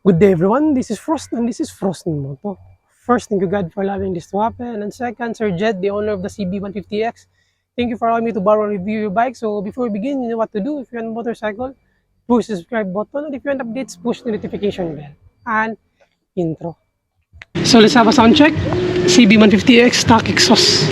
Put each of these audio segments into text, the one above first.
Good day everyone, this is Frost and this is Frost Moto. First, thank you God for allowing this to happen. And second, Sir Jed, the owner of the CB150X. Thank you for allowing me to borrow and review your bike. So before we begin, you know what to do. If you're on a motorcycle, push the subscribe button. And if you want updates, push the notification bell. And intro. So let's have a sound check. CB150X stock exhaust.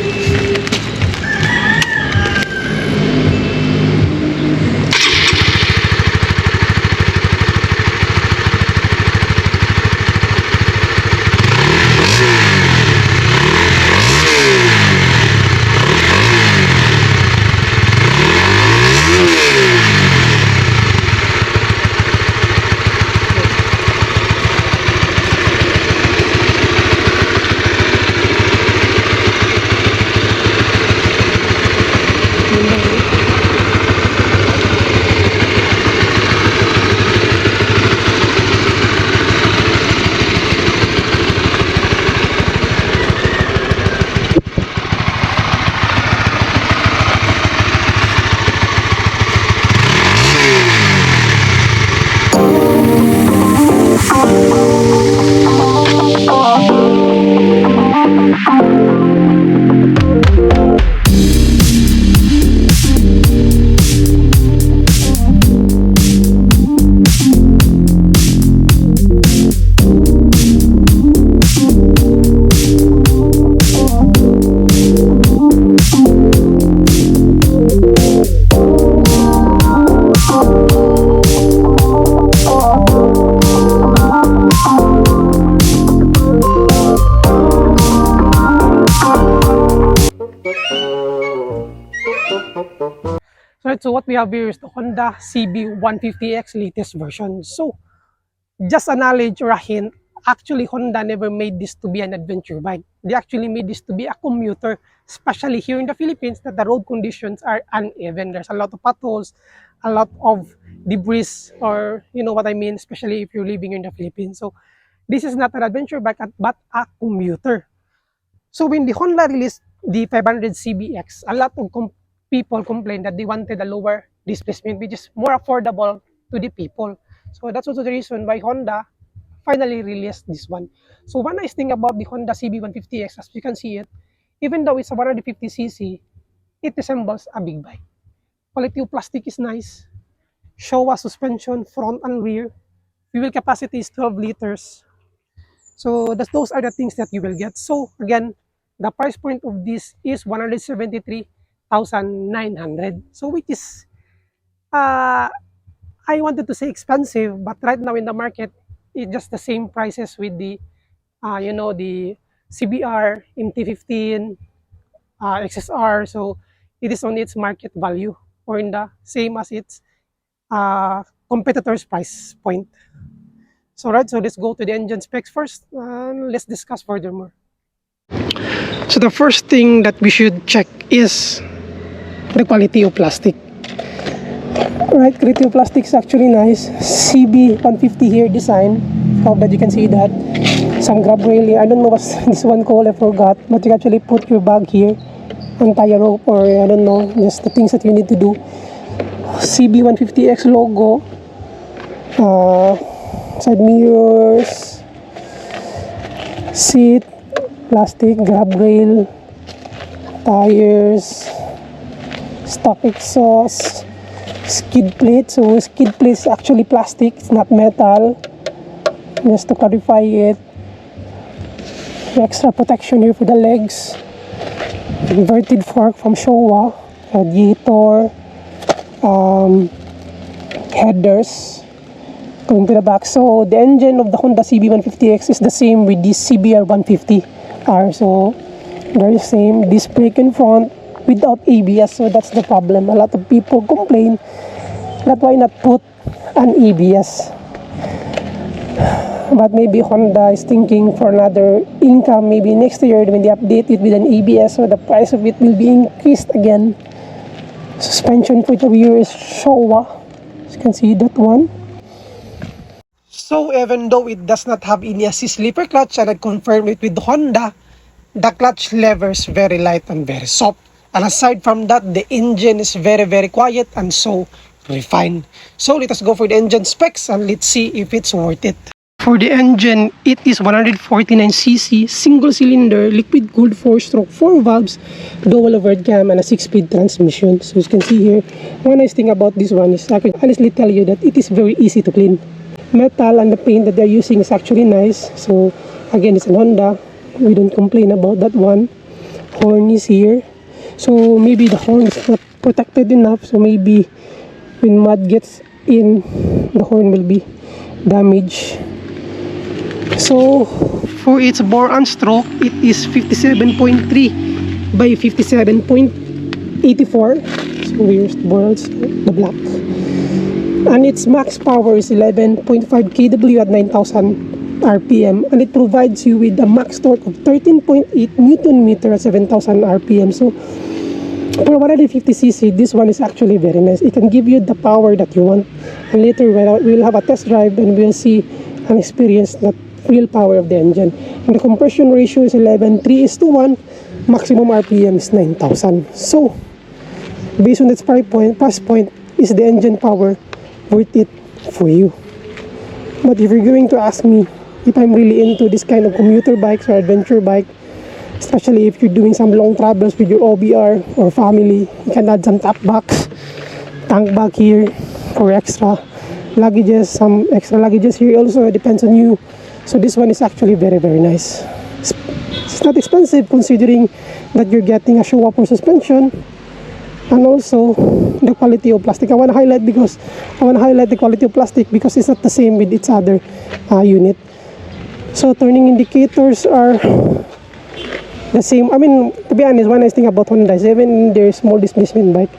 So what we have here is the Honda CB150X latest version. So just a knowledge or a hint, actually Honda never made this to be an adventure bike. They actually made this to be a commuter, especially here in the Philippines that the road conditions are uneven. There's a lot of potholes, a lot of debris, or you know what I mean, especially if you're living in the Philippines. So this is not an adventure bike but a commuter. So when the Honda released the 500 CBX, a lot of people complained that they wanted a lower displacement, which is more affordable to the people. So that's also the reason why Honda finally released this one. So one nice thing about the Honda CB150X, as you can see it, even though it's a 150cc, it resembles a big bike. Quality of plastic is nice. Showa suspension, front and rear. Fuel capacity is 12 liters. So those are the things that you will get. So again, the price point of this is 173,900. So which is, I wanted to say expensive, but right now in the market, it's just the same prices with the, the CBR, MT-15, XSR. So it is on its market value or in the same as its competitor's price point. So let's go to the engine specs first and let's discuss furthermore. So the first thing that we should check is the quality of plastic. Alright, quality of plastic is actually nice. CB150 here design. Hope that you can see that. Some grab rail. I don't know what's this one called, I forgot. But you actually put your bag here and tie a rope, or I don't know, just the things that you need to do. CB150X logo. Side mirrors. Seat. Plastic, grab rail, tires, stock exhaust, skid plate. So skid plate is actually plastic, it's not metal. Just to clarify it. Extra protection here for the legs. Inverted fork from Showa, radiator, headers. Going to the back. So the engine of the Honda CB150X is the same with the CBR150R. So they're the same. Disc brake in front without ABS. So that's the problem. A lot of people complain that why not put an ABS. But maybe Honda is thinking for another income. Maybe next year when they update it with an ABS, so the price of it will be increased again. Suspension for the rear is Showa. As you can see that one. So even though it does not have any assist lever clutch, and I confirmed it with Honda, the clutch lever is very light and very soft. And aside from that, the engine is very, very quiet and so refined. So let us go for the engine specs and let's see if it's worth it. For the engine, it is 149cc, single cylinder, liquid cooled 4-stroke, 4 valves, dual overhead cam, and a 6-speed transmission. So as you can see here, one nice thing about this one is I can honestly tell you that it is very easy to clean. Metal and the paint that they're using is actually nice. So again, it's a Honda. We don't complain about that one. Horn is here. So maybe the horn is not protected enough. So maybe when mud gets in, the horn will be damaged. So for its bore and stroke, it is 57.3 by 57.84. So here's the bores, the black. And its max power is 11.5 kW at 9,000 RPM. And it provides you with a max torque of 13.8 Newton meter at 7,000 RPM. So for 150cc, this one is actually very nice. It can give you the power that you want. And later we'll have a test drive and we'll see and experience that real power of the engine. And the compression ratio is 11:3:1. Maximum RPM is 9,000. So based on its price point, is the engine power worth it for you? But if you're going to ask me if I'm really into this kind of commuter bikes or adventure bike, especially if you're doing some long travels with your OBR or family, you can add some top box, tank bag here for extra luggages, some extra luggages here also, it depends on you. So this one is actually very, very nice. It's not expensive considering that you're getting a show upper suspension and also the quality of plastic. I want to highlight the quality of plastic because it's not the same with its other unit. So turning indicators are the same. I mean, to be honest, one nice thing about Honda is even in their small displacement bike,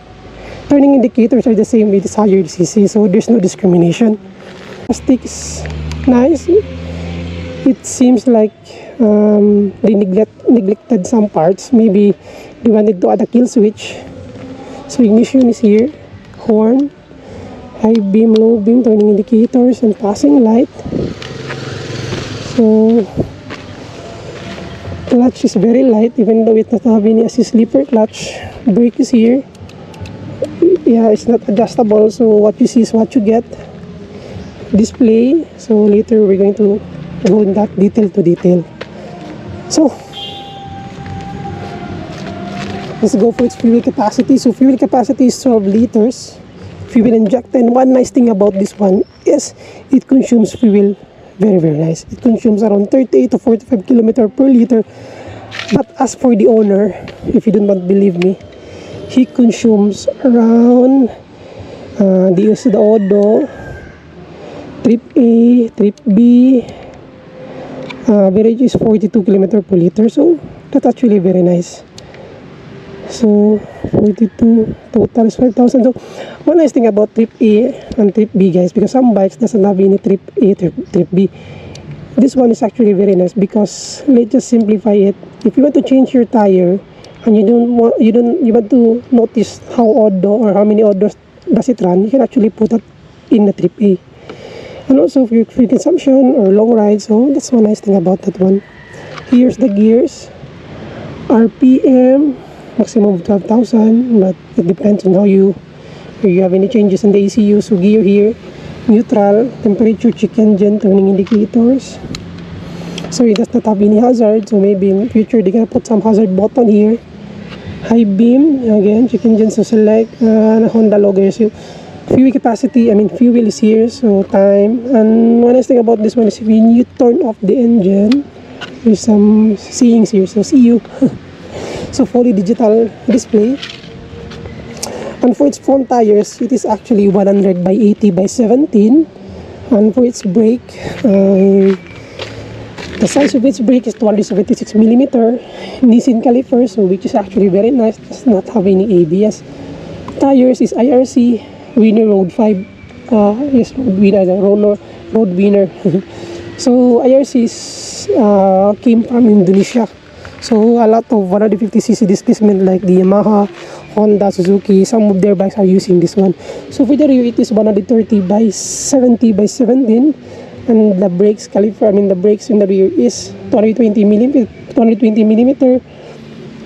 turning indicators are the same with its higher cc, so there's no discrimination. Plastic is nice. It seems like they neglected some parts. Maybe they wanted to add a kill switch. So ignition is here, horn, high beam, low beam, turning indicators, and passing light. So clutch is very light, even though it does not have any assist sleeper clutch. Brake is here. Yeah, it's not adjustable, so what you see is what you get. Display, so later we're going to go in that detail to detail. So let's go for its fuel capacity. So fuel capacity is 12 liters, fuel injected. And one nice thing about this one is it consumes fuel very, very nice. It consumes around 38 to 45 kilometers per liter. But as for the owner, if you do not believe me, he consumes around the Odo, trip A, trip B, average is 42 kilometers per liter. So that's actually very nice. So 42 total is 5,000. So one nice thing about trip A and trip B, guys, because some bikes doesn't have any trip A, trip B. This one is actually very nice because let's just simplify it. If you want to change your tire and you want to notice how odd or how many odors does it run, you can actually put that in the trip A. And also for your fuel consumption or long ride, so that's one nice thing about that one. Here's the gears, RPM maximum of 12,000, but it depends on how you have any changes in the ECU. So gear here, neutral, temperature, check engine, turning indicators. So it does not have any hazard, so maybe in future they're gonna put some hazard button here. High beam, again, check engine, so select Honda logo. So fuel capacity, fuel is here, so time. And one nice thing about this one is when you turn off the engine, there's some sayings here, so see you. So fully digital display. And for its front tires, it is actually 100 by 80 by 17. And for its brake, the size of its brake is 276 millimeter. Nissin caliper, so which is actually very nice. Does not have any ABS. Tires is IRC Winner Road 5. Yes, Road Winner. So IRCs came from Indonesia. So a lot of 150cc displacement like the Yamaha, Honda, Suzuki, some of their bikes are using this one. So for the rear, it is 130 by 70 by 17, and the brakes caliper, the brakes in the rear is 220 millimeter,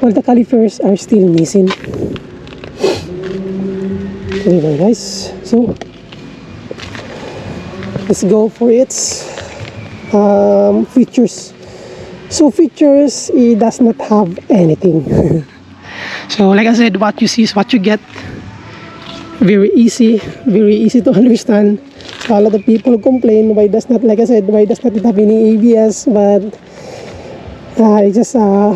while the calipers are still Nissin. Very, very nice. So let's go for its features. So features, it does not have anything. So like I said, what you see is what you get. Very easy to understand. So a lot of people complain why does not, like I said, why does not it have any ABS, but it's just how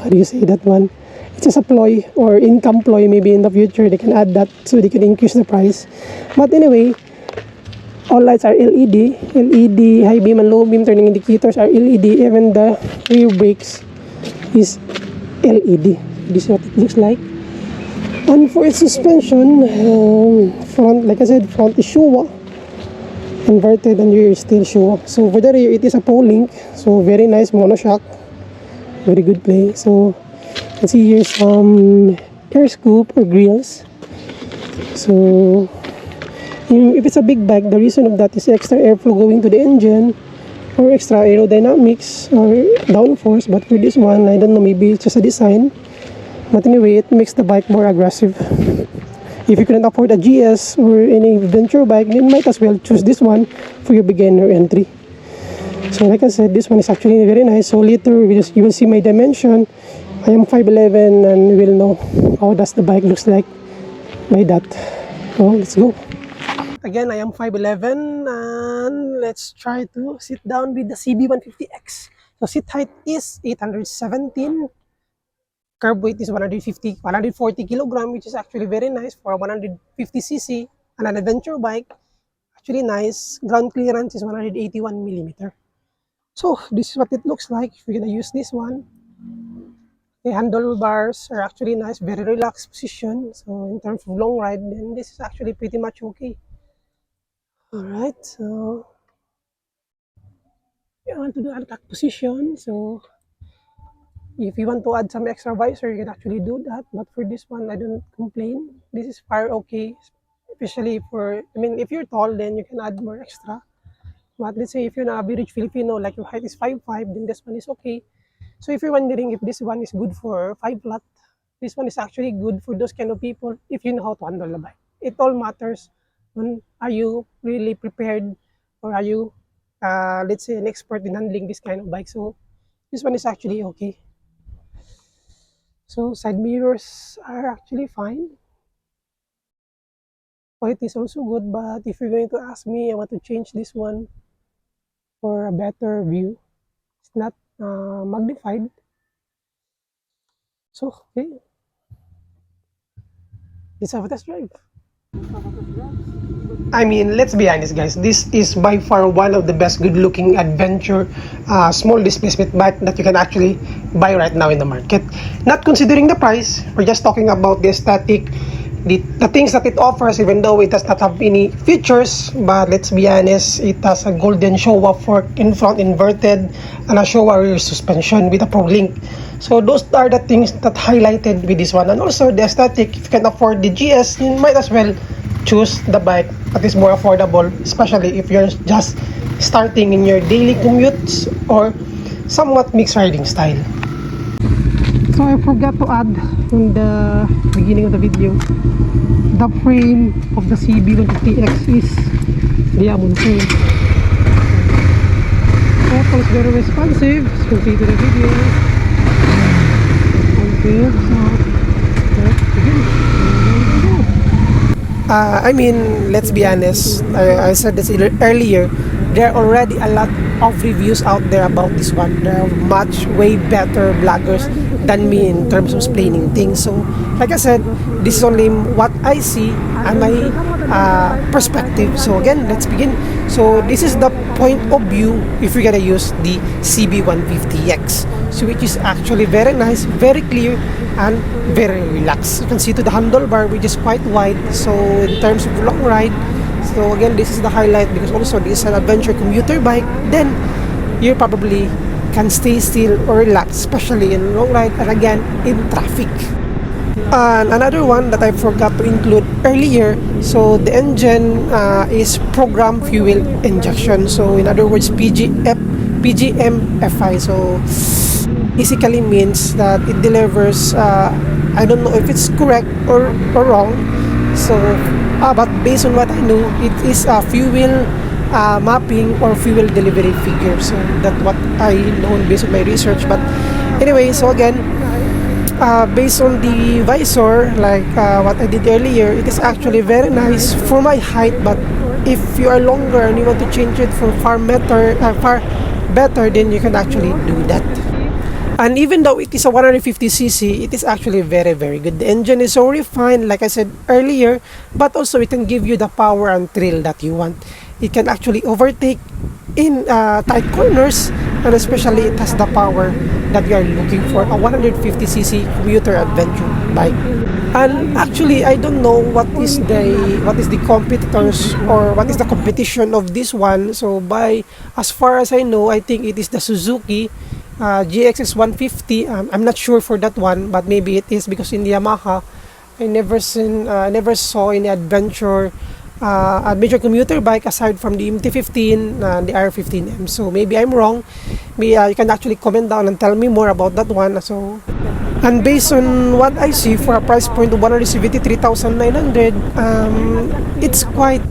do you say that one? It's just a ploy or income ploy. Maybe in the future they can add that so they can increase the price. But anyway, all lights are LED. LED, high beam and low beam turning indicators are LED. Even the rear brakes is LED. This is what it looks like. And for its suspension, front, like I said, front is Showa, inverted, and rear is still Showa. So for the rear, it is a Pro-Link. So very nice monoshock, very good play. So you can see here's some air scoop or grills. So if it's a big bike, the reason of that is extra airflow going to the engine or extra aerodynamics or downforce. But for this one, I don't know, maybe it's just a design. But anyway, it makes the bike more aggressive. If you couldn't afford a GS or any adventure bike, then might as well choose this one for your beginner entry. So like I said, this one is actually very nice. So later you will see my dimension. I am 5'11", and you will know how does the bike looks like by that. So let's go. Again, I am 5'11", and let's try to sit down with the CB150X. So seat height is 817. Curb weight is 140 kilogram, which is actually very nice for a 150cc and an adventure bike. Actually nice. Ground clearance is 181 millimeter. So this is what it looks like if you're gonna use this one. The handlebars are actually nice, very relaxed position. So in terms of long ride, then this is actually pretty much okay. Alright, so you want to do attack position. So if you want to add some extra visor, you can actually do that. But for this one, I don't complain. This is far okay. Especially for, I mean, if you're tall, then you can add more extra. But let's say if you're an average Filipino, like your height is 5'5", then this one is okay. So if you're wondering if this one is good for 5 flat, this one is actually good for those kind of people if you know how to handle the bike. It all matters on are you really prepared or are you, let's say, an expert in handling this kind of bike. So this one is actually okay. So side mirrors are actually fine. Quality is also good, but if you're going to ask me, I want to change this one for a better view. It's not magnified. So okay, let's have a test drive. I mean, let's be honest guys, this is by far one of the best good looking adventure small displacement bike that you can actually buy right now in the market. Not considering the price, we're just talking about the aesthetic, the things that it offers, even though it does not have any features. But let's be honest, it has a golden Showa fork in front inverted and a Showa rear suspension with a Pro-Link. So those are the things that highlighted with this one. And also the aesthetic, if you can afford the GS, you might as well choose the bike that is more affordable, especially if you're just starting in your daily commutes or somewhat mixed riding style. So I forgot to add in the beginning of the video, the frame of the CB150X is diamond frame. Auto is very responsive, as you can see to the video. Okay, so let's begin. I mean, let's be honest, I said this earlier, there are already a lot of reviews out there about this one. There are much way better bloggers than me in terms of explaining things. So like I said, this is only what I see and my perspective. So again, let's begin. So this is the point of view if you're gonna use the CB150X, so which is actually very nice, very clear, and very relaxed. You can see to the handlebar, which is quite wide. So in terms of long ride, so again, this is the highlight, because also this is an adventure commuter bike, then you probably can stay still or relax, especially in long ride and again in traffic. And another one that I forgot to include earlier, so the engine is program fuel injection. So in other words, PGM-FI. So basically means that it delivers, I don't know if it's correct or wrong. So but based on what I know, it is a fuel mapping or fuel delivery figure. So that's what I know based on my research. But anyway, so again, based on the visor, like what I did earlier, it is actually very nice for my height. But if you are longer and you want to change it for far better, then you can actually do that. And even though it is a 150cc, it is actually very, very good. The engine is so refined, like I said earlier, but also it can give you the power and thrill that you want. It can actually overtake in tight corners, and especially it has the power that you are looking for, a 150cc commuter adventure bike. And actually, I don't know what is the competitors or what is the competition of this one. So as far as I know, I think it is the Suzuki GXS 150. I'm not sure for that one, but maybe it is, because in the Yamaha, I never saw any adventure commuter bike aside from the MT-15 and the R15M. So maybe I'm wrong. Maybe you can actually comment down and tell me more about that one. So, and based on what I see, for a price point of 173,900, it's quite.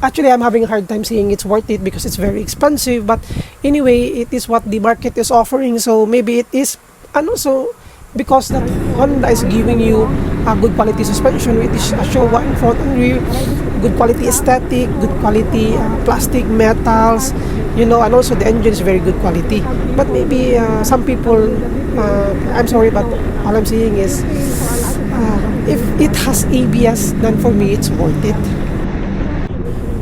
Actually, I'm having a hard time saying it's worth it because it's very expensive. But anyway, it is what the market is offering. So maybe it is, and also because that Honda is giving you a good quality suspension, which is a Showa in front and rear, good quality aesthetic, good quality plastic metals, and also the engine is very good quality. But maybe some people, I'm sorry, but all I'm saying is, if it has ABS, then for me it's worth it.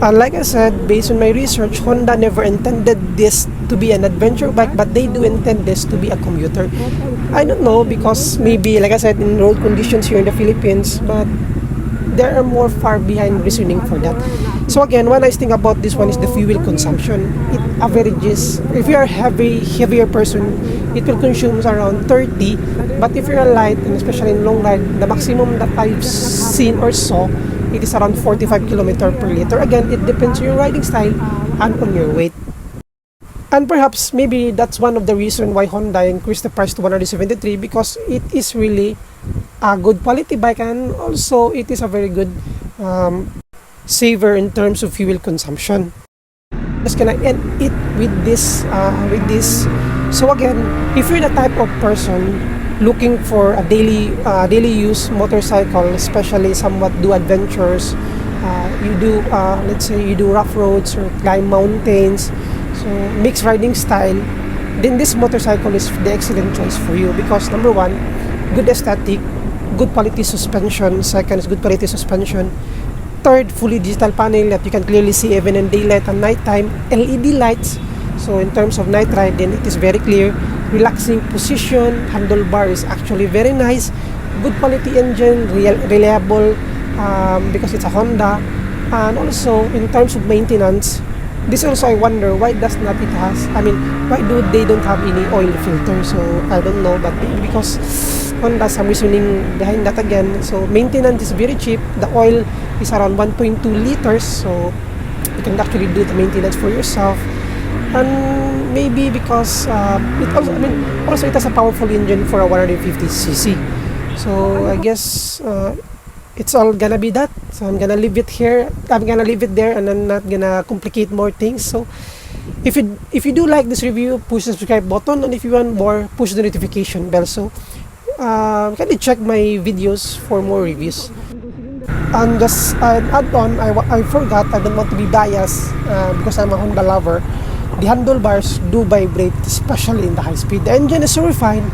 Like I said, based on my research, Honda never intended this to be an adventure bike, but they do intend this to be a commuter. I don't know, because maybe, like I said, in road conditions here in the Philippines, but there are more far behind reasoning for that. So again, one nice thing about this one is the fuel consumption. It averages, if you are heavier person, it will consume around 30, but if you're a light, and especially in long ride, the maximum that I've seen or saw, it is around 45 km per liter. Again, it depends on your riding style and on your weight. And perhaps maybe that's one of the reasons why Honda increased the price to 173, because it is really a good quality bike, and also it is a very good saver in terms of fuel consumption. Just gonna end it with this. So again, if you're the type of person looking for a daily use motorcycle, especially somewhat do adventures, you do let's say you do rough roads or climb mountains, so mixed riding style, then this motorcycle is the excellent choice for you, because number one, good aesthetic, good quality suspension. Second is good quality suspension. Third, fully digital panel that you can clearly see even in daylight and nighttime. LED lights, so in terms of night ride, then it is very clear. Relaxing position, handlebar is actually very nice. Good quality engine, reliable, because it's a Honda. And also in terms of maintenance, this also I wonder why does not it has, why do they don't have any oil filter? So I don't know, but maybe because Honda, some reasoning behind that again. So maintenance is very cheap. The oil is around 1.2 liters, so you can actually do the maintenance for yourself. And maybe because also it has a powerful engine for a 150cc. So I guess it's all gonna be that. So I'm gonna leave it here. I'm gonna leave it there, and I'm not gonna complicate more things. So if you do like this review, push the subscribe button, and if you want more, push the notification bell. So kindly check my videos for more reviews. And just add on, I forgot, I don't want to be biased because I'm a Honda lover. The handlebars do vibrate, especially in the high speed. The engine is so refined,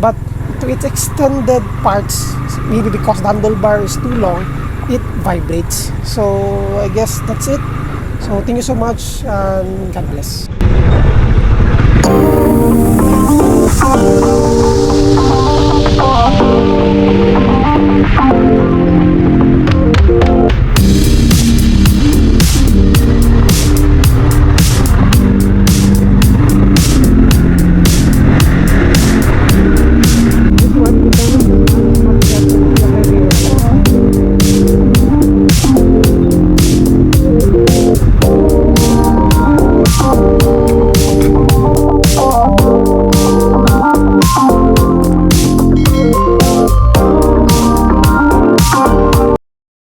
but to its extended parts, maybe because the handlebar is too long, it vibrates. So I guess that's it. So thank you so much, and God bless.